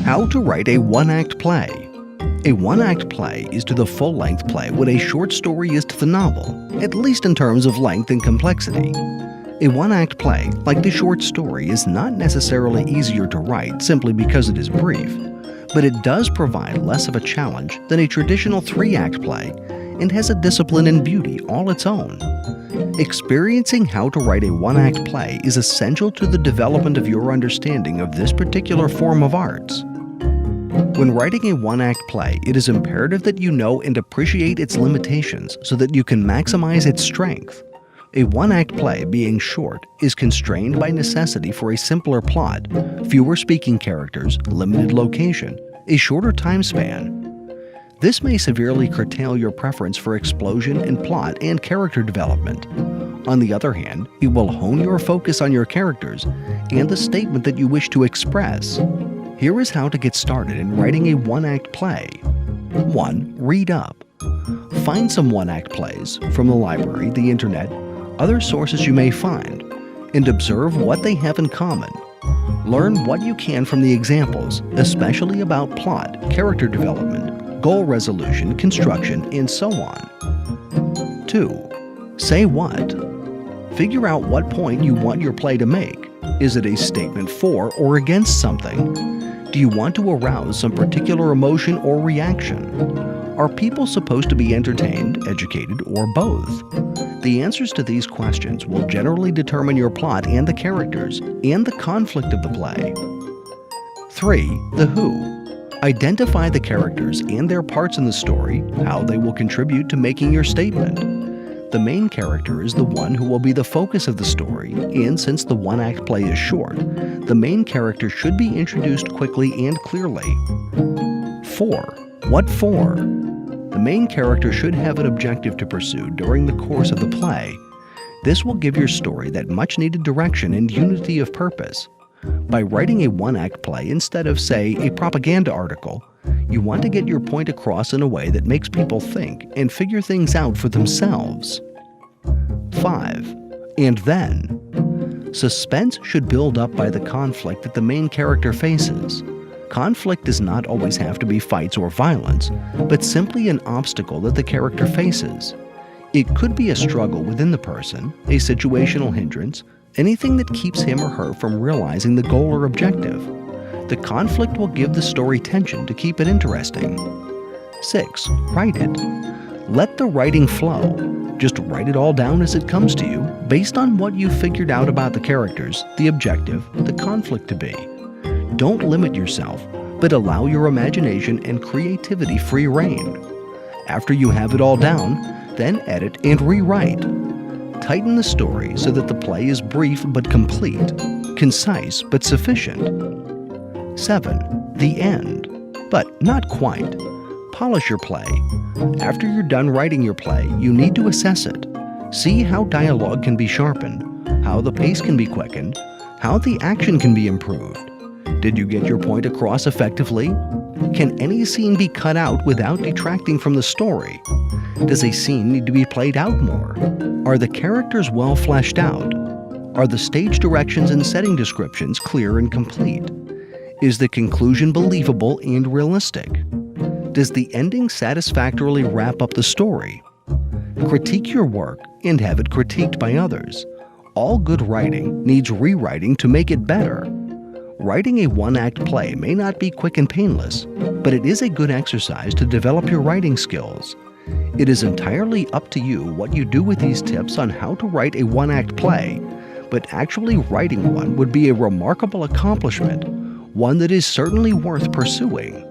How to write a one-act play. A one-act play is to the full-length play what a short story is to the novel, at least in terms of length and complexity. A one-act play, like the short story, is not necessarily easier to write simply because it is brief, but it does provide less of a challenge than a traditional three-act play and has a discipline and beauty all its own. Experiencing how to write a one-act play is essential to the development of your understanding of this particular form of arts. When writing a one-act play, it is imperative that you know and appreciate its limitations so that you can maximize its strength. A one-act play, being short, is constrained by necessity for a simpler plot, fewer speaking characters, limited location, a shorter time span. This may severely curtail your preference for explosion and plot and character development. On the other hand, it will hone your focus on your characters and the statement that you wish to express. Here is how to get started in writing a one-act play. 1. Read up. Find some one-act plays from the library, the internet, other sources you may find, and observe what they have in common. Learn what you can from the examples, especially about plot, character development, goal resolution, construction, and so on. 2. Say what. Figure out what point you want your play to make. Is it a statement for or against something? Do you want to arouse some particular emotion or reaction? Are people supposed to be entertained, educated, or both? The answers to these questions will generally determine your plot and the characters, and the conflict of the play. 3. The who. Identify the characters and their parts in the story, how they will contribute to making your statement. The main character is the one who will be the focus of the story, and since the one-act play is short, the main character should be introduced quickly and clearly. 4. What for? The main character should have an objective to pursue during the course of the play. This will give your story that much-needed direction and unity of purpose. By writing a one-act play instead of, say, a propaganda article, you want to get your point across in a way that makes people think and figure things out for themselves. 5. And then. Suspense should build up by the conflict that the main character faces. Conflict does not always have to be fights or violence, but simply an obstacle that the character faces. It could be a struggle within the person, a situational hindrance, anything that keeps him or her from realizing the goal or objective. The conflict will give the story tension to keep it interesting. 6. Write it. Let the writing flow. Just write it all down as it comes to you, based on what you figured out about the characters, the objective, the conflict to be. Don't limit yourself, but allow your imagination and creativity free rein. After you have it all down, then edit and rewrite. Tighten the story so that the play is brief but complete, concise but sufficient. 7. The end. But not quite. Polish your play. After you're done writing your play, you need to assess it. See how dialogue can be sharpened, how the pace can be quickened, how the action can be improved. Did you get your point across effectively? Can any scene be cut out without detracting from the story? Does a scene need to be played out more? Are the characters well fleshed out? Are the stage directions and setting descriptions clear and complete? Is the conclusion believable and realistic? Does the ending satisfactorily wrap up the story? Critique your work and have it critiqued by others. All good writing needs rewriting to make it better. Writing a one-act play may not be quick and painless, but it is a good exercise to develop your writing skills. It is entirely up to you what you do with these tips on how to write a one-act play, but actually writing one would be a remarkable accomplishment, one that is certainly worth pursuing.